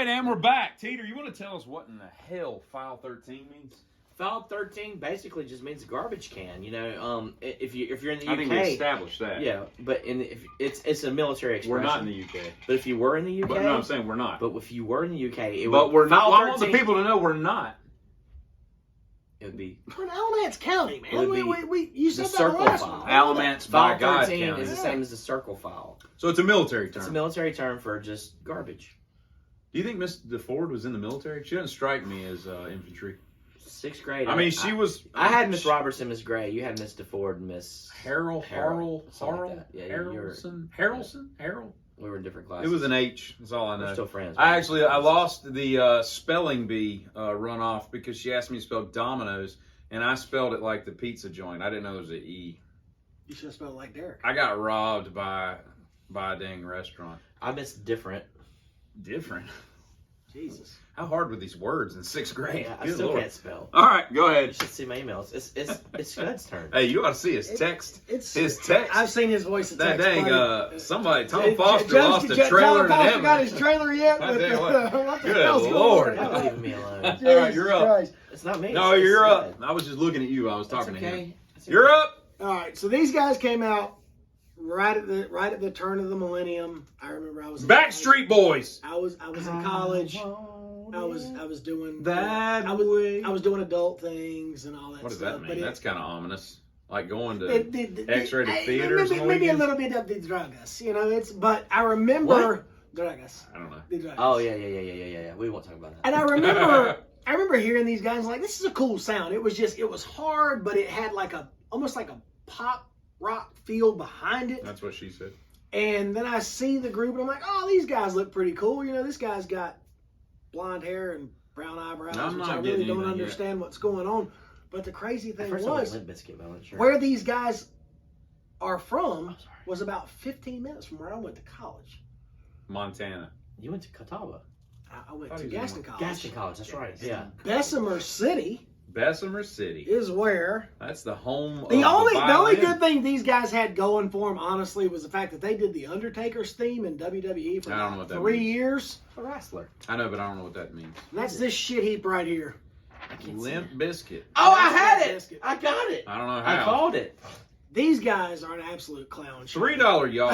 right, and we're back. Teeter, you want to tell us what in the hell File 13 means? File 13 basically just means garbage can. You know, if you're in the UK, I think we established that. Yeah, but if it's a military expression. We're not in the UK. But if you were in the UK, But no, I'm saying we're not. But if you were in the UK, we're not. Well, I want the people to know we're not. It would be. We're in Alamance County, man. You said the that circle last file. one. Alamance by God County. File 13 is the same as the circle file. So it's a military term. It's a military term for just garbage. Do you think Miss DeFord was in the military? She doesn't strike me as infantry. 6th grade. I mean, she was. I had Miss Robertson, Miss Gray. You had Miss DeFord, Miss Harold. Yeah, Harold. We were in different classes. It was an H. That's all I know. We're still friends. I lost the spelling bee runoff because she asked me to spell Domino's, and I spelled it like the pizza joint. I didn't know there was an E. You should have spelled it like Derek. I got robbed by a dang restaurant. I missed different. Different. Jesus. How hard were these words in 6th grade? Yeah, I still can't spell. All right, go ahead. You should see my emails. It's Scud's turn. Hey, you ought to see his text. His text. I've seen his voice. That dang, somebody, Tom Foster lost a trailer in Tom Foster got his trailer yet? Good Lord. You're not leaving me alone. All right, you're up. Christ. It's not me. No, you're up. I was just looking at you. I was talking to him. Okay. You're up. All right, so these guys came out right at the turn of the millennium. I remember I was Backstreet Boys. I was in college. I was doing that. I was doing adult things and all that. What does stuff, that mean? That's kind of ominous. Like going to the X-rated theaters. Maybe a little bit of the drugs. You know, but I remember drugs. I don't know. The drugs. Oh yeah. We won't talk about that. And I remember hearing these guys like, this is a cool sound. It was hard, but it had almost like a pop rock feel behind it. That's what she said. And then I see the group and I'm like, oh, these guys look pretty cool. You know, this guy's got blonde hair and brown eyebrows, which I really don't understand what's going on. But the crazy thing was, where these guys are from was about 15 minutes from where I went to college. Montana. You went to Catawba. I went to Gaston College. Gaston College, that's right. Yeah. Bessemer City is where. That's the home. The only good thing these guys had going for them, honestly, was the fact that they did the Undertaker's theme in WWE for about 3 years. A wrestler. I know, but I don't know what that means. And that's this shit heap right here. Limp Bizkit. Oh, I had it. I got it. I don't know how. I called it. These guys are an absolute clown show. $3, y'all.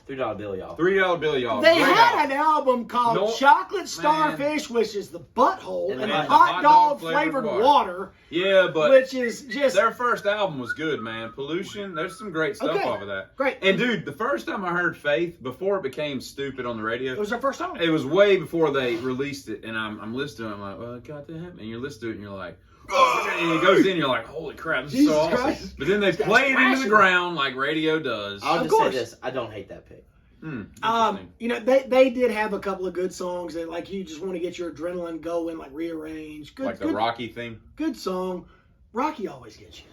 $3 bill, y'all. $3 bill, y'all. They had an album called Chocolate Starfish, which is the butthole, and hot dog flavored water. Yeah, but which is just their first album was good, man. Pollution. There's some great stuff off of that. Great. And dude, the first time I heard Faith, before it became stupid on the radio, it was their first song. It was way before they released it, and I'm listening to it. I'm like, well, it got to happen. And you listen to it, and you're like, and it goes in, you're like, holy crap, this is so awesome. Christ. But then they play it into the ground like radio does. I'll just say this: I don't hate that pick. You know, they did have a couple of good songs that, like, you just want to get your adrenaline going, like Rearrange. Good, like the Rocky theme. Good song. Rocky always gets you.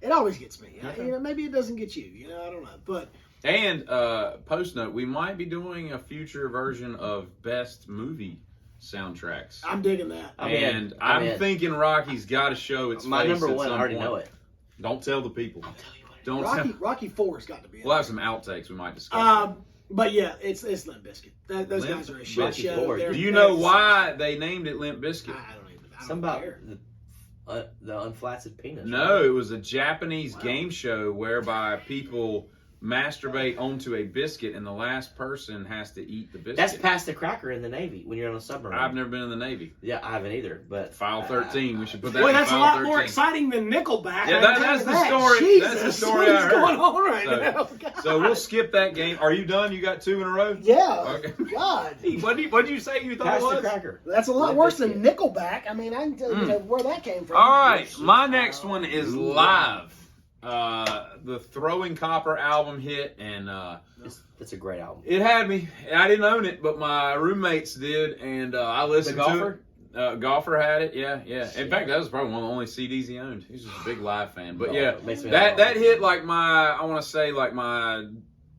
It always gets me. You know, maybe it doesn't get you. You know, I don't know. But post note, we might be doing a future version of best movie soundtracks. I'm digging that. I'm thinking Rocky's got to show its my face number at one. I some already point. know it. Don't tell the people. I'll tell you what. Rocky 4's got to be. We'll have some outtakes we might discuss. But yeah, it's Limp Bizkit. Those guys are a shit show. Do you know why they named it Limp Bizkit? I don't even. Something about the unflaccid penis. No, it was a Japanese game show whereby people masturbate onto a biscuit, and the last person has to eat the biscuit. That's past the cracker in the Navy when you're on a submarine. I've never been in the Navy. Yeah, I haven't either. But File 13, we should put that. Well, in that's File a lot 13. more exciting than Nickelback. Yeah, that's the story. Jesus, that's the story what I is heard. going on right now? So we'll skip that game. Are you done? You got 2 in a row? Yeah. Okay. God. What did you say you thought past it was? the cracker. That's a lot worse than Nickelback. I mean, I can tell you where that came from. All right, my next one is Live. The Throwing Copper album hit, and it's a great album. It had me. I didn't own it, but my roommates did, and I listened to it. Golfer had it, yeah. In fact, that was probably one of the only CDs he owned. He's just a big Live fan. But that hit like my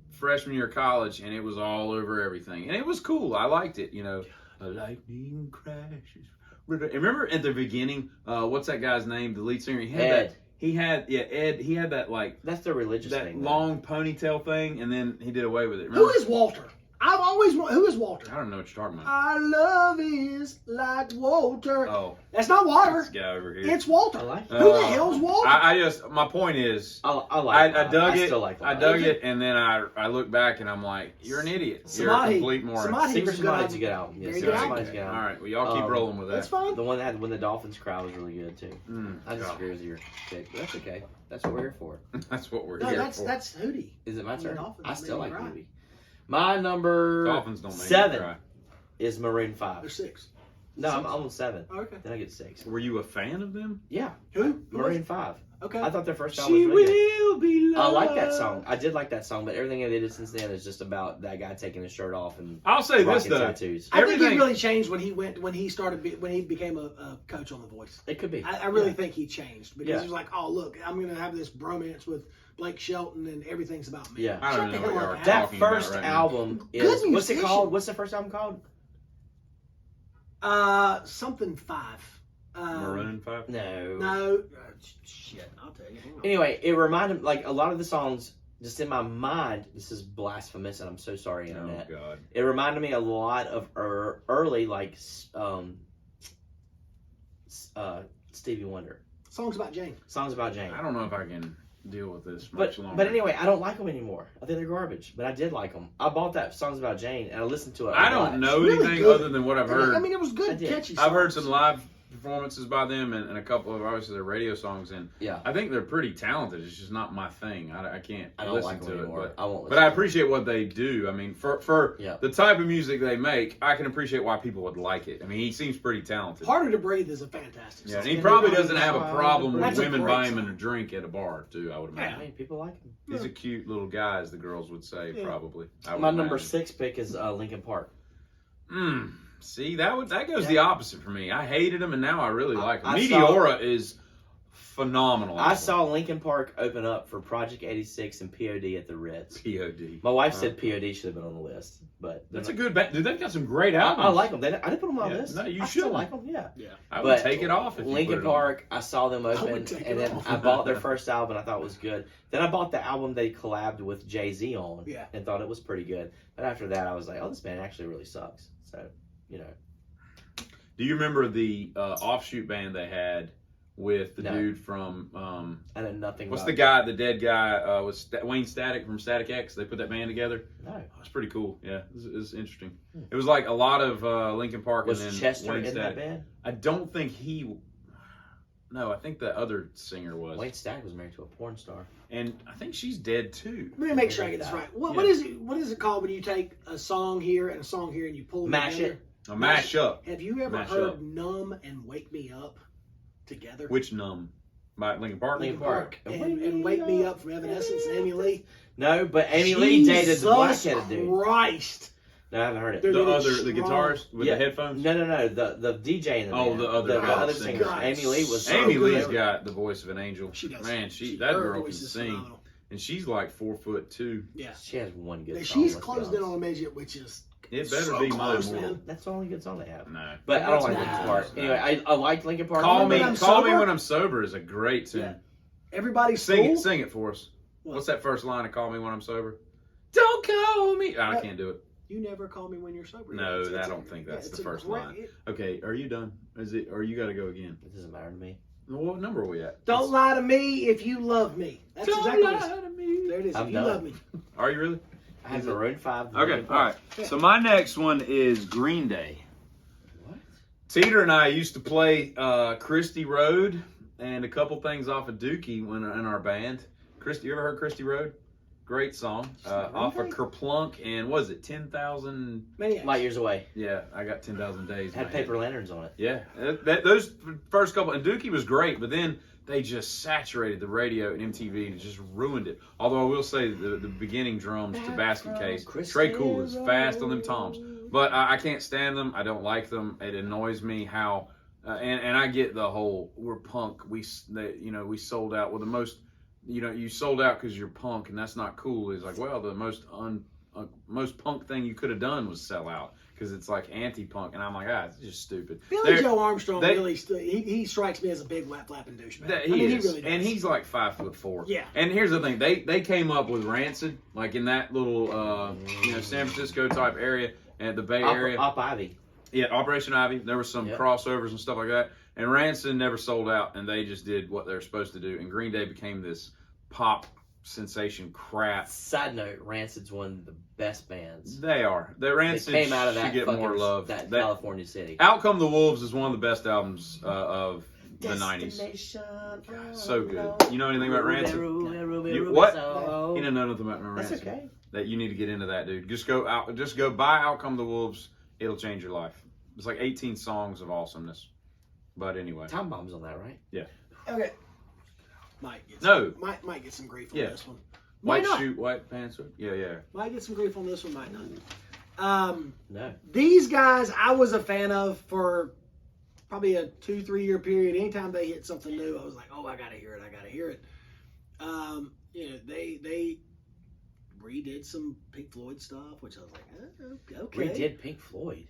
freshman year of college, and it was all over everything. And it was cool. I liked it, you know. A lightning crashes. Remember at the beginning, what's that guy's name? The lead singer? Ed. Ed. He had that that's the religious that thing. Long ponytail thing, and then he did away with it. Remember? Who is Walter? I've always who is Walter? I don't know what you're talking about. Our love is like Walter. Oh, that's not Water. this guy over here. It's Walter. I like Who the hell's Walter? I just my point is, I dug it. I dug it, and then I look back and I'm like, you're an idiot. You're a complete moron. Secret Somebody's a good album. Very good album. All right, well y'all keep rolling with that. That's fine. The one that had When the Dolphins Cry was really good too. I disagree with your pick, but that's okay. That's what we're here for. That's what we're no, here that's for. That's Hootie. Is it my turn? Dolphins I still like cry. Hootie. My number Dolphins don't make 7 me cry. is Maroon 5. There's 6. No, I'm on 7. Oh, okay. Then I get 6. Were you a fan of them? Yeah. Who? Maroon 5. Okay. I thought their first album was She really good. will be loved. I like that song. I did like that song, but everything I did since then is just about that guy taking his shirt off and I'll say this rocking though. tattoos. I think he really changed when he became a coach on The Voice. It could be. I really think he changed because Yeah. he was like, oh look, I'm gonna have this bromance with Blake Shelton and everything's about me. Yeah. I don't know what you are That talking about first right now. album is Good what's it musician. called? What's the first album called? Something 5. Maroon 5? No. No. Shit, I'll tell you. Hang on. Anyway, it reminded like a lot of the songs just in my mind. This is blasphemous, and I'm so sorry, internet. Oh God. It reminded me a lot of early like Stevie Wonder Songs about Jane. songs about Jane. I don't know if I can deal with this much longer. But anyway, I don't like them anymore. I think they're garbage. But I did like them. I bought that Songs About Jane and I listened to it. I don't know It's really anything good. other than what I've heard. I mean, it was I good, did. catchy. I've heard songs. some live performances by them and a couple of obviously their radio songs, and Yeah. I think they're pretty talented. It's just not my thing. I can't I don't listen like them to it. anymore. I won't. But I appreciate what they do. I mean, for Yeah. the type of music they make, I can appreciate why people would like it. I mean, he seems pretty talented. Harder to Breathe is a fantastic Yeah, song. and he probably doesn't have a problem with That's a women great buying him song. a drink at a bar, too, I would I imagine. mean, people like them. He's a cute little guy, as the girls would say, Yeah. probably. I would My number imagine. 6 pick is Linkin Park. See, that goes the opposite for me. I hated him, and now I really like him. I Meteora is phenomenal. I saw Linkin Park open up for Project 86 and POD at the Ritz. POD. My wife said POD should have been on the list, but That's a good band. Dude, they've got some great I albums. like them. I didn't put them on the Yeah, list. no, you I still should. like them. Yeah. I would But take it off if you Linkin put it on. Park, I saw them would open, take and it then off. I bought their first album. I thought it was good. Then I bought the album they collabed with Jay-Z on, Yeah. and thought it was pretty good. But after that, I was like, oh, this band actually really sucks. So, you know. Do you remember the offshoot band they had with the No. dude from I know nothing. what's about the guy, the dead guy, was Wayne Static from Static X? They put that band together. No. Oh, it's pretty cool. Yeah, it was interesting. It was like a lot of Linkin Park Was and then Chester Wayne in Static. that band? I don't think he. No, I think the other singer was. Wayne Static was married to a porn star. And I think she's dead too. Let me make sure I get this right. What is it? What is it called when you take a song here and a song here and you pull them Mash together? it. A mash up. Have you ever Mash heard up. "Numb" and "Wake Me Up" together? Which Numb? By Linkin Park? Linkin Park. and "Wake Me Up" from Evanescence and Amy Lee. No, but Amy Lee dated the Jesus black-headed dude. Christ! No, I haven't heard it. They're The really other, the strong. guitarist with Yeah. the headphones? No, the DJ in the Oh, band. the other guy, other singer. singer. God, Amy Lee was so Amy good. Lee's got the voice of an angel. She does. Man, that her girl can voice is sing. phenomenal. And she's like 4'2". Yeah. She has one good song. She's let's be closed in honest. on a midget, which is It better so be mine close, more. man. That's the only good song they have. No. But I don't like Nah. Linkin Park. Anyway, I liked Linkin Park. Call me When I'm when sober? I'm sober is a great tune. Yeah. Everybody's Sing it for us. What? What's that first line of Call Me When I'm Sober? Don't call me. I can't do it. You never call me when you're sober. No, It's I don't think that's it's the a first great- line. Okay, are you done? Is it? Or you got to go again? It doesn't matter to me. Well, what number are we at? Don't lie to me if you love me. That's exactly what it is. to me. There it is. I'm if you done. love me. Are you really? I have Maroon 5. Okay, Linkin all Park. right. So my next one is Green Day. What? Teeter and I used to play Christie Road and a couple things off of Dookie when in our band. Christie, you ever heard Christie Road? Great song. Off of Kerplunk and what is it 10,000? Maniacs. Light Years Away. Yeah, I got 10,000 days. It had in my head. paper lanterns on it. Yeah, those first couple, and Dookie was great, but then they just saturated the radio and MTV and it just ruined it. Although I will say the beginning drums to Basket Case, Trey Cool is fast on them toms, but I can't stand them. I don't like them. It annoys me how, and I get the whole we're punk. We sold out. Well, the most, you sold out because you're punk, and that's not cool. It's like, well, the most punk thing you could have done was sell out. because it's like anti-punk, and I'm like, it's just stupid. Billy Joe Armstrong he strikes me as a big lap-flapping douchebag. He is, really does. and he's like 5'4". Yeah. And here's the thing: they came up with Rancid, like in that little San Francisco type area and the Bay Area. Op Ivy. Yeah, Operation Ivy. There were some crossovers and stuff like that. And Rancid never sold out, and they just did what they were supposed to do. And Green Day became this pop sensation crap. Side note: Rancid's one of the best bands. They are. The Rancid came out of that should get more love. That California city. Out Come the Wolves is one of the best albums of the 90s. God, so good. You know anything about Rancid? What? He didn't know nothing about Rancid. That's okay. That you need to get into that, dude. Just go buy Out Come the Wolves. It'll change your life. It's like 18 songs of awesomeness. But anyway. Time Bomb's on that, right? Yeah. Okay. Might get some grief on this one. White pants. Yeah. Might get some grief on this one, might not. No. These guys I was a fan of for probably a 2-3 year period. Anytime they hit something new, I was like, I gotta hear it. They redid some Pink Floyd stuff, which I was like, okay. Redid Pink Floyd.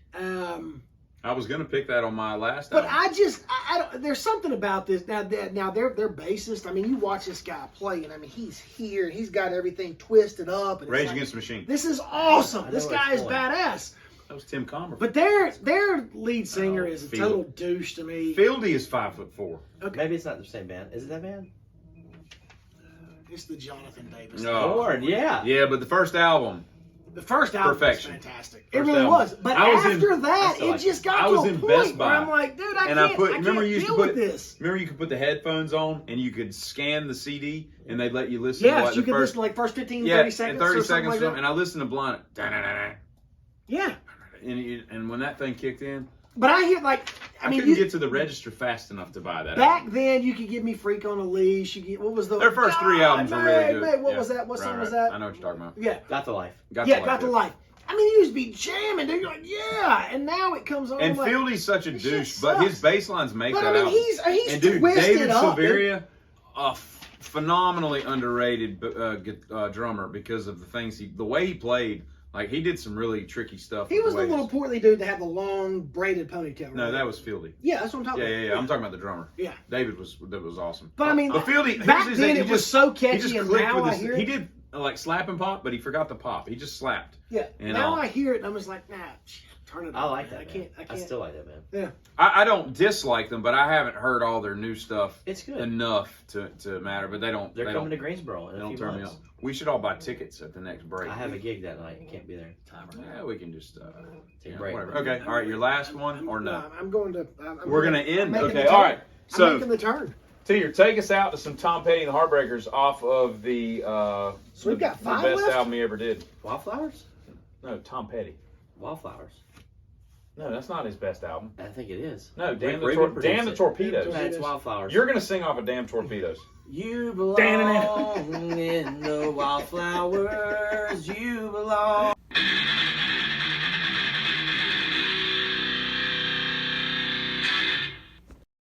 I was gonna pick that on my last but album. I don't. There's something about this now. Their bassist. I mean, you watch this guy play, and I mean, he's here, and he's got everything twisted up. And Rage Against the Machine. This is awesome. This guy is badass. That was Tim Comer. But their lead singer is a total douche to me. Fieldy is 5'4". Okay. Maybe it's not the same band. Is it that band? It's the Jonathan Davis. No. Lord, yeah. Yeah, but the first album. The first album Perfection. was fantastic. First it really album. was. But after that, it just got to a point where I'm like, dude, I can't deal with this. Remember you could put the headphones on and you could scan the CD and they'd let you listen to like you could listen to like first 15, 30 seconds. And 30 or seconds like that. And I listened to Blind. Yeah. And when that thing kicked in. But I hear I couldn't get to the register fast enough to buy that. Back then, you could give me Freak on a Leash. What was their first 3 albums were really good. What was that? What song was that? I know what you're talking about. Yeah. Got the Life. Got the Life. I mean, he used to be jamming, dude. You're like, yeah. And now it comes on. And Fieldy's such a douche, but his bass lines make that out. He's and dude, twisted David up. Silveria, a phenomenally underrated drummer because of the way he played. Like, he did some really tricky stuff. He was the little portly dude that had the long braided ponytail. No, that was Fieldy. Yeah, that's what I'm talking about. Yeah. I'm talking about the drummer. Yeah. David was awesome. But I mean, Fieldy, back then it was so catchy, and now I hear it. He did like slap and pop, but he forgot the pop. He just slapped. Yeah. And now I hear it, and I'm just like, nah, turn it off. I like that. I can't. I still like that, man. Yeah. I don't dislike them, but I haven't heard all their new stuff. It's good enough to matter. But They're coming to Greensboro. They don't turn me on. We should all buy tickets at the next break. I have a gig that night. I can't be there. Yeah, we can just take a break. Whatever. Okay. All right. Your last one or no? I'm going to. We're gonna end. Okay. All right. So I'm making the turn. Teeter, take us out to some Tom Petty and the Heartbreakers off of the so we've got 5 the best left? album he ever did. Wildflowers? No, Tom Petty. Wildflowers. No, that's not his best album. I think it is. No, Damn the Torpedoes. That's Wildflowers. You're gonna sing off of Damn Torpedoes. You belong in the wildflowers. You belong.